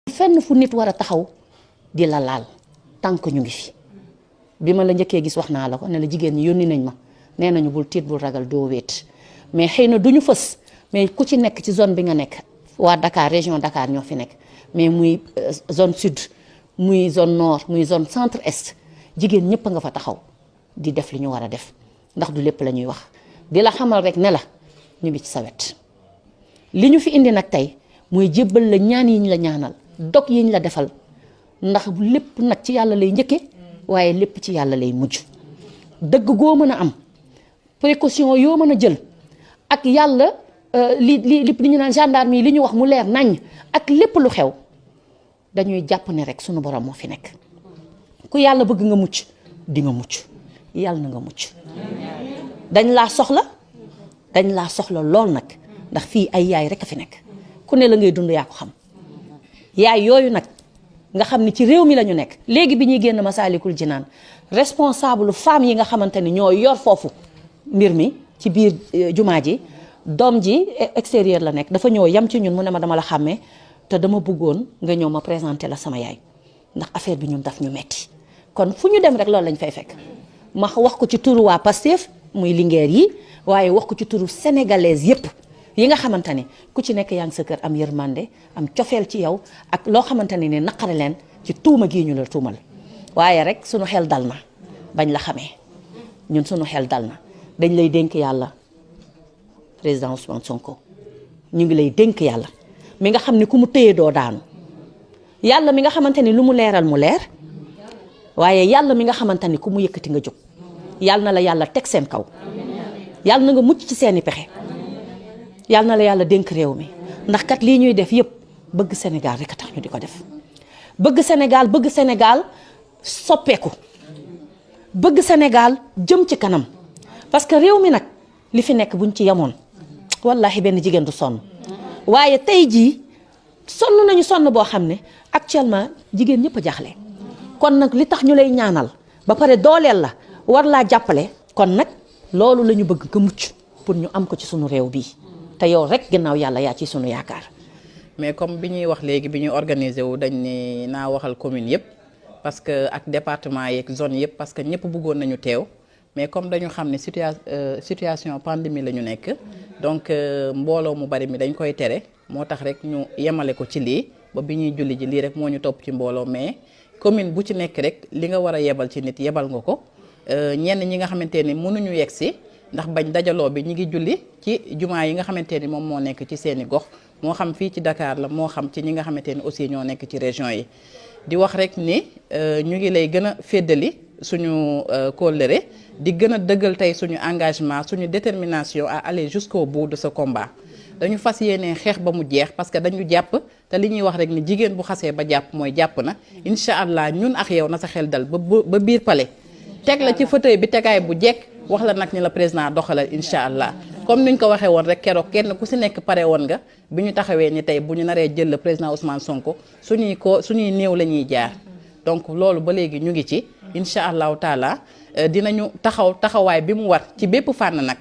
fenn fu nit war a taxaw di la laal tant que ñu ngi fi bi ma la njëkkee gis wax naa la ko ne la jigéen ñi yónni nañ ma nee nañu bul tiit bul ragal doo wéet mais xëy na duñu fës mais ku ci nekk ci zone bi nga nekk waa Dakar région Dakar ñoo fi nekk mais muy zone sud muy zone nord muy zone centre est jigéen ñëpp a nga fa taxaw di def li ñu war a def ndax du lépp la ñuy wax di la xamal rek ne la ñu ngi ci sa wet li ñu fi indi nag tey mooy jébbal la ñaan yiñ la ñaanal dog yiñ la defal ndax lépp nag ci yàlla lay njëkke waaye lépp ci yàlla lay mujj dëgg goo mën a am précaution yoo mën a jël ak yàlla li ñu naan gendarme yi li ñu wax mu leer nañ ak lépp lu xew dañuy jàpp ne rek sunu borom moo fi nekk ku yàlla bëgg nga mucc di nga mucc yàlla na nga mucc dañ laa soxla lool nag ndax fii ay yaay rek a fi nekk ku ne la ngay dund yaa ko xam yaay yooyu nag nga xam ni ci réew mi la ñu nekk léegi bi ñuy génn Masaalikul Jinaan responsable femme yi nga xamante ni ñoo yor foofu mbir mi ci biir jumaa ji doom ji extérieur la nekk dafa ñëw yam ci ñun mu ne ma dama la xàmmee te dama bëggoon nga ñëw ma présenté la sama yaay ndax affaire bi ñun daf ñu metti kon fu ñu dem rek loolu lañ fay fekk ma wax ko ci turu waa Pastef muy lingeer yi waaye wax ko ci turu sénégalaise yépp yi nga xamante ni ku ci nekk yaa ngi sa kër am yërmande am cofeel ci yow ak loo xamante ni ne naqari leen ci tuuma gii ñu la tuumal waaye rek sunu xel dal na bañ la xamee ñun sunu xel dal na dañ lay dénk yàlla président Ousmane Sonko ñu ngi lay dénk yàlla mi nga xam ni ku mu téye doo daanu yàlla mi nga xamante ni lu mu leeral mu leer waaye yàlla mi nga xamante ni ku mu yëkkati nga jóg yàlla na la yàlla teg seen kaw yàlla na nga mucc ci seeni pexe yàlla na la yàlla dénk réew mi ndax kat lii ñuy def yépp bëgg Sénégal rek a tax ñu di ko def bëgg Sénégal soppeeku bëgg Sénégal jëm ci kanam parce que réew mi nag li fi nekk buñ ci yemoon wallahi benn jigéen du sonn waaye tey jii sonn nañu sonn boo xam ne actuellement jigéen ñëpp a jaaxle kon nag li tax ñu lay ñaanal ba pare dooleel la war laa jàppale kon nag loolu la ñu bëgg nga mucc pour ñu am ko ci sunu réew bii te yow rek ginnaaw yàlla yaa ci sunu yaakaar. mais comme bi ñuy wax léegi bi ñuy organiser wu dañ ne naa waxal commune yëpp parce que ak département yeeg zone yëpp parce que ñëpp bëggoon nañu teew mais comme dañu xam ne situation pandémie la ñu nekk donc mbooloo mu bari mi dañ koy tere moo tax rek ñu yemale ko ci lii ba bi ñuy julli ji lii rek moo ñu topp ci mbooloo mais commune bu ci nekk rek li nga war a yebal ci nit yebal nga ko ñenn ñi nga xamante ni mënuñu yegg si ndax bañ dajaloo bi ñi ngi julli ci jumaa yi nga xamante ni moom moo nekk ci seeni gox moo xam fii ci Dakar la moo xam ci ñi nga xamante ni aussi ñoo nekk ci région yi di wax rek ni ñu ngi lay gën a féddali suñu kóllëre di gën a dëggal tey suñu engagement suñu détermination à aller jusqu'au bout de ce combat dañu fas yéene xeex ba mu jeex parce que dañu jàpp te li ñuy wax rek ni jigéen bu xasee ba jàpp mooy jàpp na incha allah ñun ak yow na sa xel dal ba biir palais teg la ci fauteuil bi tegaay bu jekk wax la nag ni la président doxalal incha allah comme niñ ko waxee woon rek keroog kenn ku si nekk pare woon nga bi ñu taxawee ni tey bu ñu naree jël le président Ousmane Sonko suñuy néew la ñuy jaar donc loolu ba léegi ñu ngi ci incha allahu taala dinañu taxawaay bi mu war ci bépp fànn nag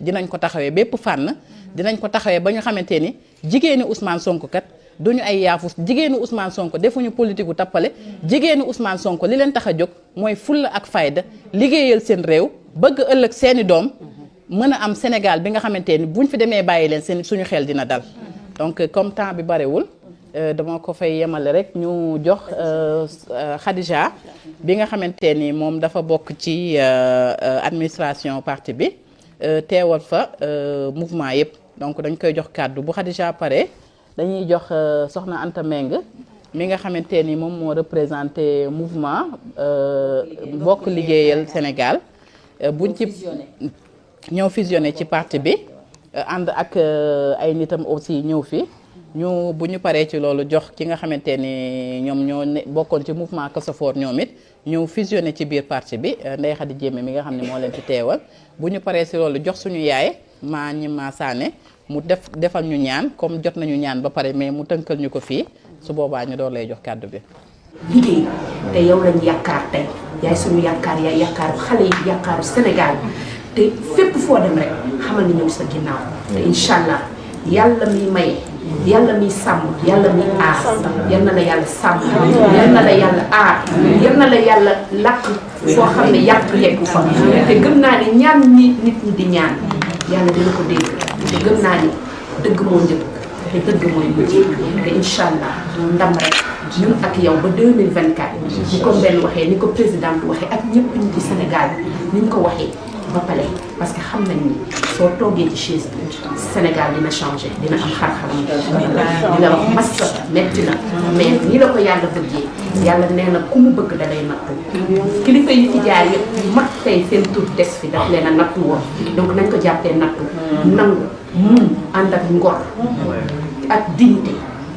dinañ ko taxawee bépp fànn dinañ ko taxawee ba ñu xamante ni jigéeni Ousmane Sonko kat duñu ay yaafus jigéenu Ousmane Sonko defuñu politique gu tappale jigéenu Ousmane Sonko li leen tax a jóg mooy fulla ak fayda liggéeyal seen réew bëgg ëllëg seeni doom mën a am Sénégal bi nga xamante ni buñ fi demee bàyyi leen seen suñu xel dina dal donc comme temps bi barewul dama ko fay yemale rek ñu jox Khadija bi nga xamante ni moom dafa bokk ci administration parti bi teewal fa mouvement yëpp donc dañ koy jox kàddu bu Khadija pare dañuy jox soxna Anta Meng mi nga xamante ni moom moo représenté mouvement bokk liggéeyal Sénégal buñ ci ñëw fusionné ci parti bi ànd ak ay nitam aussi ñëw fi ñu bu ñu paree ci loolu jox ki nga xamante ni ñoom ñoo bokkoon ci mouvement Kasafor ñoom it ñëw fusionné ci biir parti bi Ndeye Khady Diémé mi nga xam ne moo leen fi teewal bu ñu paree ci loolu jox suñu yaay maa ñi ma saane mu defal ñu ñaan comme jot nañu ñaan ba pare mais mu tënkal ñu ko fii su boobaa ñu door lay jox kàddu bi. liggéey te yow lañ yaakaar tey yaay suñu yaakaar yaay yaakaaru xale yi yaakaaru Sénégal te fépp foo dem rek xamal ni ñëw sa ginnaaw te incha allah yàlla mi may yàlla miy sàmm yàlla miy aar yal na la yàlla sàmm yal na la yàlla aar yal na la yàlla làkk foo xam ne yàq yeggu fa te gëm naa ni ñaan nit ñi di ñaan yàlla dina ko dégg te gëm naa ni dëgg moo njëkk te dëgg mooy mujj te incha allah ndam rek ñun ak yow ba 2024 ni ko Mbène waxee ni ko présidente waxee ak ñëpp ñi ci Sénégal ni ñu ko waxee ba pare parce que xam nañ ni soo toogee ci chaise bi Sénégal dina changé dina am xar-xaram dina wax massa metti na mais ni la ko yàlla bëggee yàlla nee na ku mu bëgg da lay nattu kilifa yi ci jaar yëpp yu mat tey seen tur des fi daf leen a nattu woon donc nañ ko jàppee nattu nangu mun ànd ak ngor ak dignité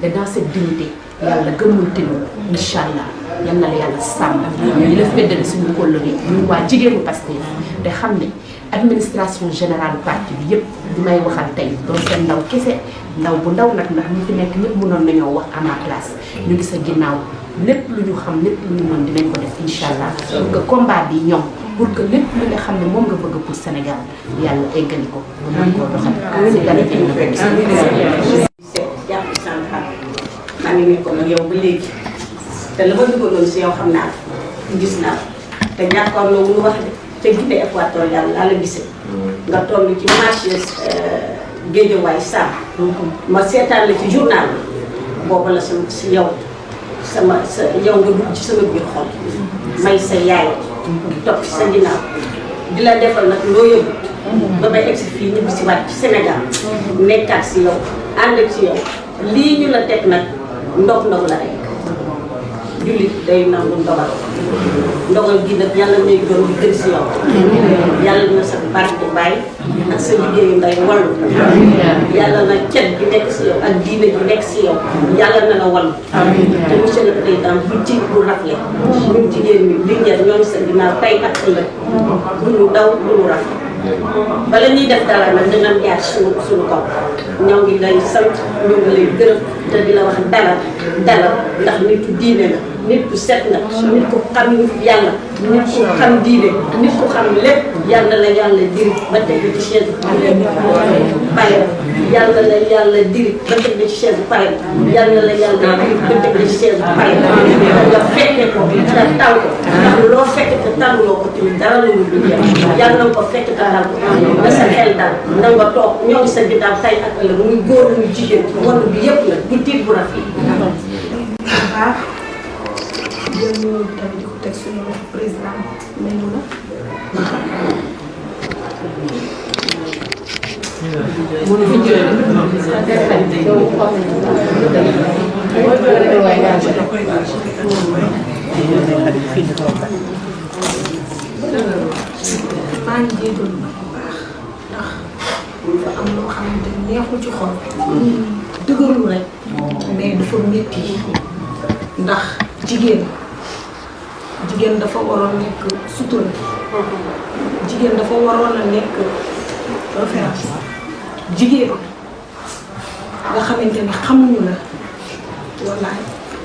et dans cette dignité yàlla gëmul tinul incha allah yal na la yàlla sàmm ñu la feddali suñu kóllëre ñun waa jigéenu Pastef te xam ne administration générale parti bi yëpp di may waxal tey doon seen ndaw kese ndaw bu ndaw nag ndax ñu fi nekk ñëpp mënoon nañoo wax à ma place ñu ngi sa ginnaaw lépp lu ñu xam lépp lu ñu mën dinañ ko def incha allah pour que combat bi ñoom pour que lépp li nga xam ne moom nga bëgg pour Sénégal yàlla eggali ko mën koo doxal si dara tey na maa ngi nekkoon ak yow ba léegi te la ma dugaloon si yow xam naa gis naa te jàkkaarloo wu ñu wax de te Guinée équatoriale laa la gisee nga toll ci marché Guédiawaye Sam ma seetaan la ci journal bi booba la sama si yow sa yow nga dugg ci sama biir xol may sa yaay topp sa ginnaaw di la defal nag loo yëgut ba may egsi fii ñibbi si waat ci Sénégal nekkaat si yow ànd ak si yow lii ñu la teg nag ndog la rek jullit day nangu ndogal gi nag yàlla may doon di gën si yow yàlla na sa barke bàyyi ak sa liggéeyu nday wallu yàlla na cet gi nekk si yow ak diine gi nekk si yow yàlla na la wallu te monsieur le président bu ci bu rafle ñun jigéen ñi li ñeer ñoom sa ginnaaw tey ak ëllëg bu ñu daw bu ñu rafle bala ñuy def dara nag dinañ jaar suñu kaw ñoo ngi lay sant ñoo ngi lay gërëm te di la wax dalal ndax nit ku diine la nit ku set na nit ku xam yàlla nit ku xam diine nit ku xam lépp yàlla la yàlla diri ba teg ci chaise pare yàlla la yàlla diri ba teg ci chaise pare yàlla la yàlla diri ba teg ci chaise pare nga fekke ko te taw ko ndax loo fekke te tàlluloo ko tamit dara la ñu dul yàlla na ko fekk te dal ko nga sa xel dal na nga toog ñoo ngi sa ginnaaw tey ak ëllëg muy góor muy jigéen wàllu bi yëpp la bu tiit bu rafet baax jël ñu tamit di ko teg suñu président nañu la mënu fi maa ngi jégalu bu baax ndax dafa am loo xamante ni neexul ci xol dëgërlu rek mais dafa métti ndax jigéen dafa waroon nekk sutura jigéen dafa waroon a nekk référence jigéen nga xamante ni xamuñu la wallaay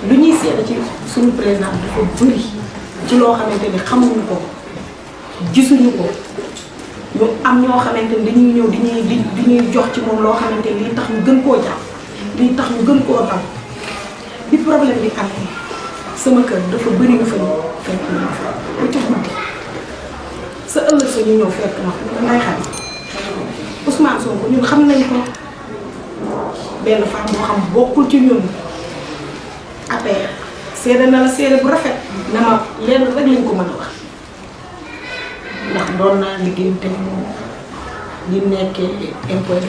lu ñuy seet ci suñu président dafa bëri ci loo xamante ni xamuñu ko gisuñu ko ñu am ñoo xamante ni dañuy ñëw di ñuy jox ci moom loo xamante ni lii tax ñu gën koo jàpp lii tax ñu gën koo daw bi problème bi am sama kër dafa bëri nga fa ñu fekk ñu fa ba ca guddi sa ëllëg sa ñu ñëw fekk ma nday xam Ousmane Sonko ñun xam nañ ko benn femme boo xam bokkul ci ñun APR seede na la seede bu rafet na ma lenn rek lañ ko mën a wax ndax doon naa liggéey te moom ñu nekkee impôt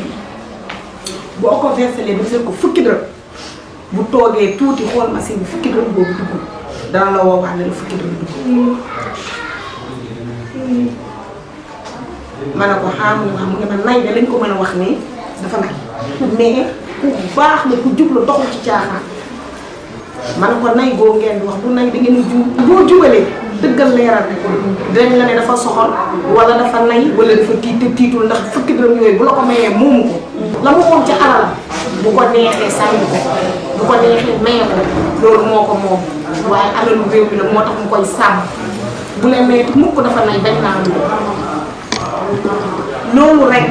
boo ko versé ba gisee ko fukki dërëm bu toogee tuuti xool machine bi fukki dërëm boobu dugg dana la woowaale la fukki dërëm dugg ma ne ko xam nga mu ne ma nay de lañ ko mën a wax nii dafa nay mais ku baax la ku jub la doxul ci caaxaan ma ne ko nay boo ngeen di wax du nay da ngeen a jub boo jubalee dëggal leeral rek dinañ la ne dafa soxal wala dafa nay wala dafa tiit te tiitul ndax fukki dërëm yooyu bu la ko mayee moomu ko la mu moom ci alalam bu ko neexee sànni ko bu ko neexee maye ko loolu moo ko moom waaye alalu réew mi la moo tax mu koy sàmm bu leen mayee mukk dafa nay bañ naa loolu rek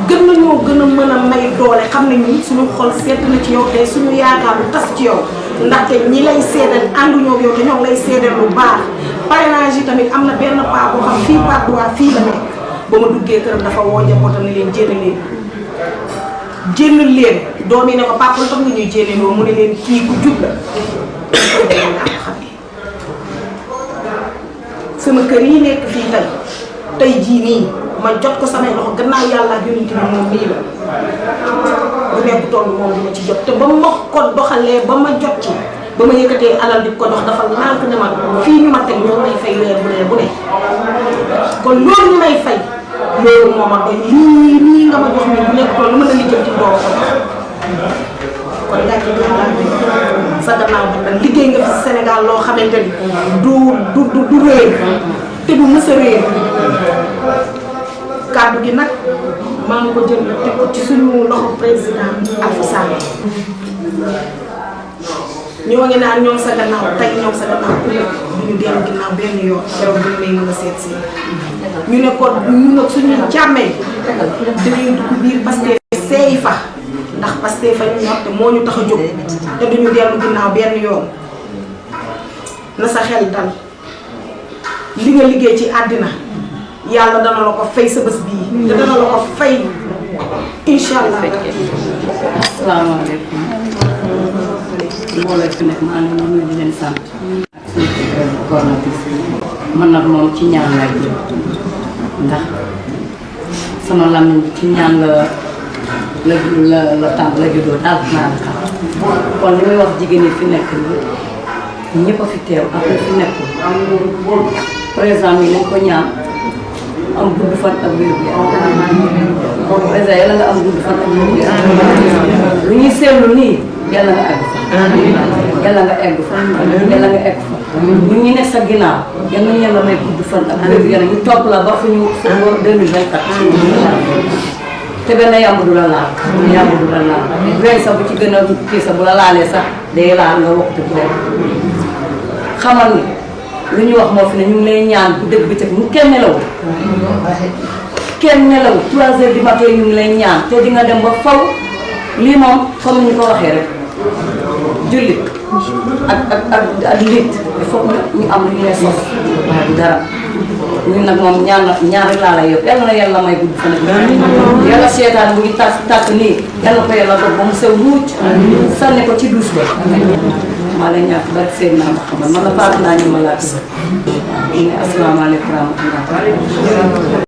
gën nañoo gën a mën a may doole xam ne ñun suñu xol seet na ci yow te suñu yaakaar lu tas ci yow ndaxte ñi lay seedal ànduñoo ak yow te ñoo ngi lay seedal lu baax. parrainage yi tamit am na benn paa boo xam fii Patte d'Oie fii la nekk ba ma duggee këram dafa woo njabootam ne leen jénn leen doom yi ne ko papa lu tax nga ñuy jénne loolu mu ne leen kii ku jub la sama kër yi nekk fii tey jii nii ma jot ko samay loxo gannaaw yàlla ak yonent bi moom nii la bu nekk toll moom dina ci jot te ba ma ko doxalee ba ma jot ci ba ma yëkkatee alal di ko dox dafa nànk ne ma fii ñu ma teg ñoo may fay weer bu ne kon loolu ñu may fay loolu moo ma doy lii nga ma jox nii bu nekk toll lu mën a lijjanti doo ko kon gàcce gi sa gannaaw ba liggéey nga fi Sénégal loo xamante ni du réer te du mës a réer kàddu gi nag maa ngi ko jël teg ko ci suñu loxo président Alpha Sall ñoo ngi naan ñoom sa gannaaw tey ñoom sa gannaaw ëllëg du ñu dellu ginnaaw benn yoon yow bu may mën a seet si ñu ne ko ñu nag suñu càmmee dañuy dugg biir Pastef seey fa ndax Pastef fa ñu ñor te moo ñu tax a jóg te duñu dellu ginnaaw benn yoon na sa xel dal li nga liggéey ci àddina yàlla dana la ko fay sa bés bii te dana la ko fay incha allah. asalaamaaleykum mbooloo fi nekk maa ngi leen di leen sant ak suñu coordinatrice man nag moom ci ñaan lay jëm ndax sama làmmiñ ci ñaan la tàmb la juddoo daal naa la xam kon li may wax jigéen ñi fi nekk nii ñëpp a fi teew ak fi nekkul président yi nañ ko ñaan am gudd fan ak wér gu yaram président yàlla nga am gudd fan ak wér gu yaram lu ñuy seetlu nii yàlla nga egg fa yàlla nga egg fa yàlla nga egg fa ñu ne sa ginnaaw yal nañu yàlla may gudd fan ak wér gu yaram ñu topp la ba fu ñu 2024 te benn yàmb du la laal yàmb du la laal weñ sax bu ci gën a kii sax bu la laalee sax day laal nga waxtu bu dem xamal ni lu ñu wax moo fi ne ñu ngi lay ñaan bu dëgg bëccëg mu kenn nelawul 3 heures du matin ñu ngi lay ñaan te di nga dem ba faw lii moom comme ni ñu ko waxee rek jullit ak nit il faut ñu am lu ñu lay sos waaye du dara ñun nag moom ñaan rek laa lay yóbbu yàlla na yàlla may gudd fan ak yàlla seetaan bu ngi tàkk nii yàlla ko yàlla dox ba mu sew mucc sànni ko ci douche ba maa lay ñàkk bari seen naa ma xamal man la faatu naa ñu ma laaj asalaamaaleykum wa rahmatulah